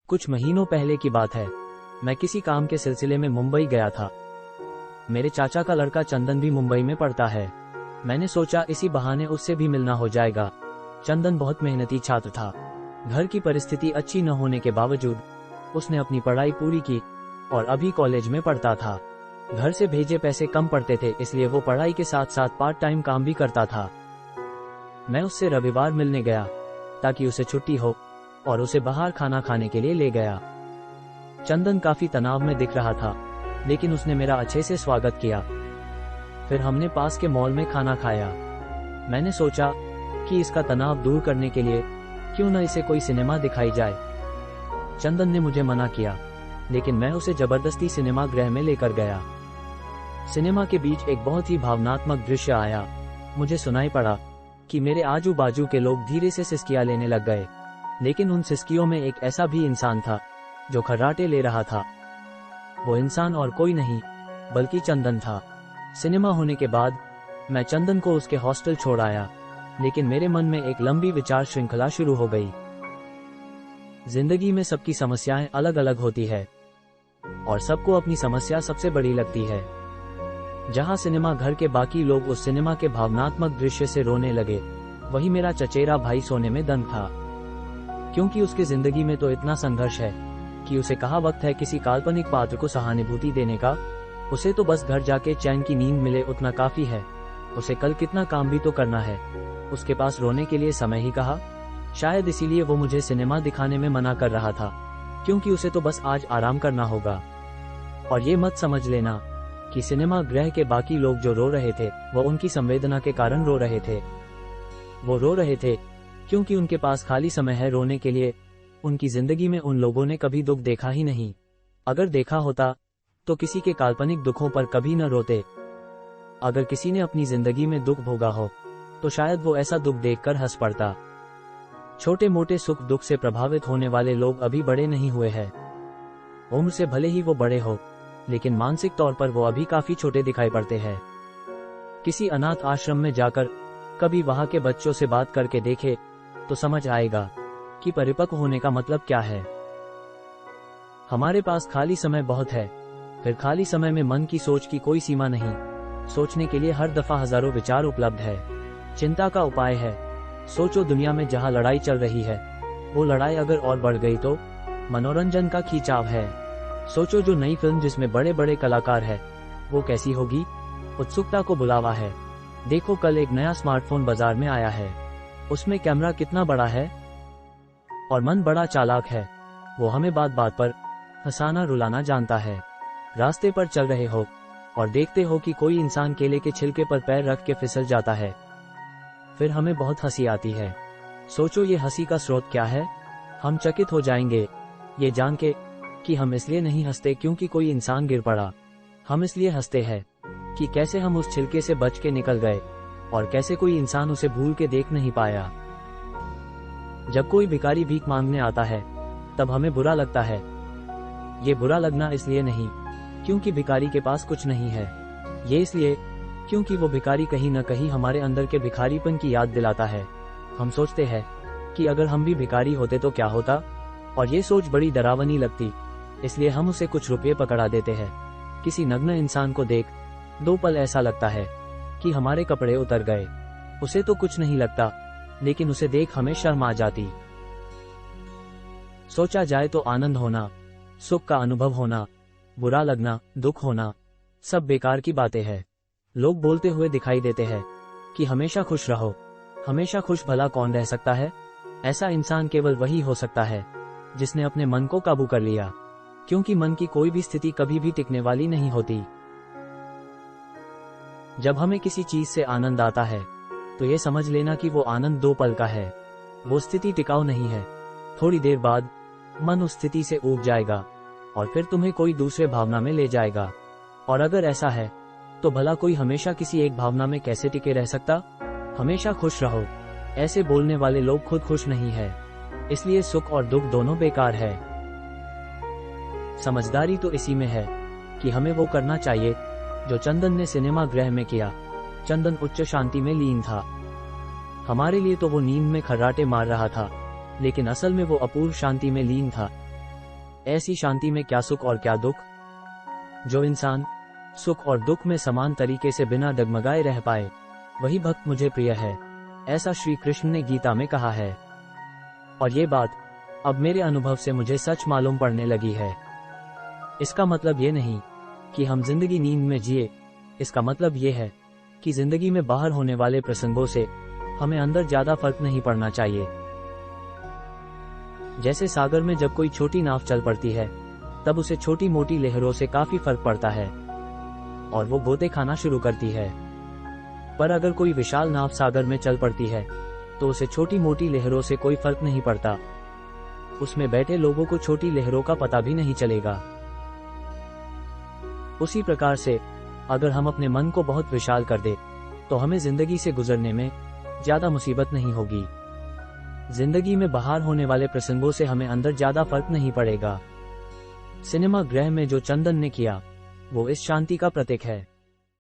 कुछ महीनों पहले की बात है। मैं किसी काम के सिलसिले में मुंबई गया था। मेरे चाचा का लड़का चंदन भी मुंबई में पढ़ता है। मैंने सोचा इसी बहाने उससे भी मिलना हो जाएगा। चंदन बहुत मेहनती छात्र था। घर की परिस्थिति अच्छी न होने के बावजूद उसने अपनी पढ़ाई पूरी की और अभी कॉलेज में पढ़ता था। घर से भेजे पैसे कम पड़ते थे, इसलिए वो पढ़ाई के साथ साथ पार्ट टाइम काम भी करता था। मैं उससे रविवार मिलने गया ताकि उसे छुट्टी हो और उसे बाहर खाना खाने के लिए ले गया। चंदन काफी तनाव में दिख रहा था, लेकिन उसने मेरा अच्छे से स्वागत किया। फिर हमने पास के मॉल में खाना खाया। मैंने सोचा कि इसका तनाव दूर करने के लिए क्यों न इसे कोई सिनेमा दिखाई जाए। चंदन ने मुझे मना किया, लेकिन मैं उसे जबरदस्ती सिनेमा गृह में लेकर गया। सिनेमा के बीच एक बहुत ही भावनात्मक दृश्य आया। मुझे सुनाई पड़ा कि मेरे आजू बाजू के लोग धीरे से सिसकियां लेने लग गए, लेकिन उन सिसकियों में एक ऐसा भी इंसान था जो खर्राटे ले रहा था। वो इंसान और कोई नहीं बल्कि चंदन था। सिनेमा होने के बाद मैं चंदन को उसके हॉस्टल छोड़ आया, लेकिन मेरे मन में एक लंबी विचार श्रृंखला शुरू हो गई। जिंदगी में सबकी समस्याएं अलग अलग होती है और सबको अपनी समस्या सबसे बड़ी लगती है। जहां सिनेमा घर के बाकी लोग उस सिनेमा के भावनात्मक दृश्य से रोने लगे, वही मेरा चचेरा भाई सोने में दंग था, क्योंकि उसकी जिंदगी में तो इतना संघर्ष है कि उसे कहाँ वक्त है किसी काल्पनिक पात्र को सहानुभूति देने का। उसे तो बस घर जाके चैन की नींद मिले उतना काफी है। उसे कल कितना काम भी तो करना है। उसके पास रोने के लिए समय ही कहा। शायद इसीलिए वो मुझे सिनेमा दिखाने में मना कर रहा था, क्योंकि उसे तो बस आज आराम करना होगा। और ये मत समझ लेना कि सिनेमा गृह के बाकी लोग जो रो रहे थे वो उनकी संवेदना के कारण रो रहे थे। वो रो रहे थे क्योंकि उनके पास खाली समय है रोने के लिए। उनकी जिंदगी में उन लोगों ने कभी दुख देखा ही नहीं। अगर देखा होता तो किसी के काल्पनिक दुखों पर कभी न रोते। अगर किसी ने अपनी जिंदगी में दुख भोगा हो तो शायद वो ऐसा दुख देखकर हंस पड़ता। छोटे मोटे सुख दुख से प्रभावित होने वाले लोग अभी बड़े नहीं हुए हैं। उम्र से भले ही वो बड़े हो, लेकिन मानसिक तौर पर वो अभी काफी छोटे दिखाई पड़ते हैं। किसी अनाथ आश्रम में जाकर कभी वहां के बच्चों से बात करके देखे तो समझ आएगा कि परिपक्व होने का मतलब क्या है। हमारे पास खाली समय बहुत है, फिर खाली समय में मन की सोच की कोई सीमा नहीं। सोचने के लिए हर दफा हजारों विचार उपलब्ध है। चिंता का उपाय है। सोचो दुनिया में जहां लड़ाई चल रही है, वो लड़ाई अगर और बढ़ गई तो मनोरंजन का खींचाव है। सोचो जो नई फिल्म जिसमें बड़े बड़े कलाकार है वो कैसी होगी। उत्सुकता को बुलावा है। देखो कल एक नया स्मार्टफोन बाजार में आया है, उसमें कैमरा कितना बड़ा है और मन बड़ा चालाक है। वो हमें बात बात पर हंसाना रुलाना जानता है। रास्ते पर चल रहे हो और देखते हो कि कोई इंसान केले के छिलके पर पैर रख के फिसल जाता है, फिर हमें बहुत हंसी आती है। सोचो ये हंसी का स्रोत क्या है। हम चकित हो जाएंगे ये जान के कि हम इसलिए नहीं हंसते क्योंकि कोई इंसान गिर पड़ा। हम इसलिए हंसते हैं कि कैसे हम उस छिलके से बच के निकल गए और कैसे कोई इंसान उसे भूल के देख नहीं पाया। जब कोई भिखारी भीख मांगने आता है तब हमें बुरा लगता है। ये बुरा लगना इसलिए नहीं क्योंकि भिखारी के पास कुछ नहीं है, ये इसलिए क्योंकि वो भिखारी कहीं न कहीं हमारे अंदर के भिखारीपन की याद दिलाता है। हम सोचते हैं कि अगर हम भी भिखारी होते तो क्या होता, और ये सोच बड़ी डरावनी लगती, इसलिए हम उसे कुछ रुपये पकड़ा देते हैं। किसी नग्न इंसान को देख 2 पल ऐसा लगता है कि हमारे कपड़े उतर गए। उसे तो कुछ नहीं लगता, लेकिन उसे देख हमें शर्म आ जाती। सोचा जाए तो आनंद होना, सुख का अनुभव होना, बुरा लगना, दुख होना, सब बेकार की बातें हैं। लोग बोलते हुए दिखाई देते हैं कि हमेशा खुश रहो। हमेशा खुश भला कौन रह सकता है। ऐसा इंसान केवल वही हो सकता है जिसने अपने मन को काबू कर लिया, क्योंकि मन की कोई भी स्थिति कभी भी टिकने वाली नहीं होती। जब हमें किसी चीज से आनंद आता है तो ये समझ लेना कि वो आनंद 2 पल का है। वो स्थिति टिकाऊ नहीं है। थोड़ी देर बाद मन उस स्थिति से ऊब जाएगा और फिर तुम्हें कोई दूसरे भावना में ले जाएगा। और अगर ऐसा है तो भला कोई हमेशा किसी एक भावना में कैसे टिके रह सकता। हमेशा खुश रहो, ऐसे बोलने वाले लोग खुद खुश नहीं है, इसलिए सुख और दुख दोनों बेकार है। समझदारी तो इसी में है कि हमें वो करना चाहिए जो चंदन ने सिनेमा गृह में किया। चंदन उच्च शांति में लीन था। हमारे लिए तो वो नींद में खर्राटे मार रहा था, लेकिन असल में वो अपूर्व शांति में लीन था। ऐसी शांति में क्या सुख और क्या दुख। जो इंसान सुख और दुख में समान तरीके से बिना डगमगाए रह पाए, वही भक्त मुझे प्रिय है, ऐसा श्री कृष्ण ने गीता में कहा है। और ये बात अब मेरे अनुभव से मुझे सच मालूम पड़ने लगी है। इसका मतलब ये नहीं कि हम जिंदगी नींद में जिए, इसका मतलब ये है कि जिंदगी में बाहर होने वाले प्रसंगों से हमें अंदर ज्यादा फर्क नहीं पड़ना चाहिए। जैसे सागर में जब कोई छोटी नाव चल पड़ती है, तब उसे छोटी मोटी लहरों से काफी फर्क पड़ता है और वो गोते खाना शुरू करती है। पर अगर कोई विशाल नाव सागर में चल पड़ती है, तो उसे छोटी मोटी लहरों से कोई फर्क नहीं पड़ता। उसमें बैठे लोगों को छोटी लहरों का पता भी नहीं चलेगा। उसी प्रकार से अगर हम अपने मन को बहुत विशाल कर दे, तो हमें जिंदगी से गुजरने में ज्यादा मुसीबत नहीं होगी। जिंदगी में बाहर होने वाले प्रसंगों से हमें अंदर ज्यादा फर्क नहीं पड़ेगा। सिनेमा गृह में जो चंदन ने किया, वो इस शांति का प्रतीक है।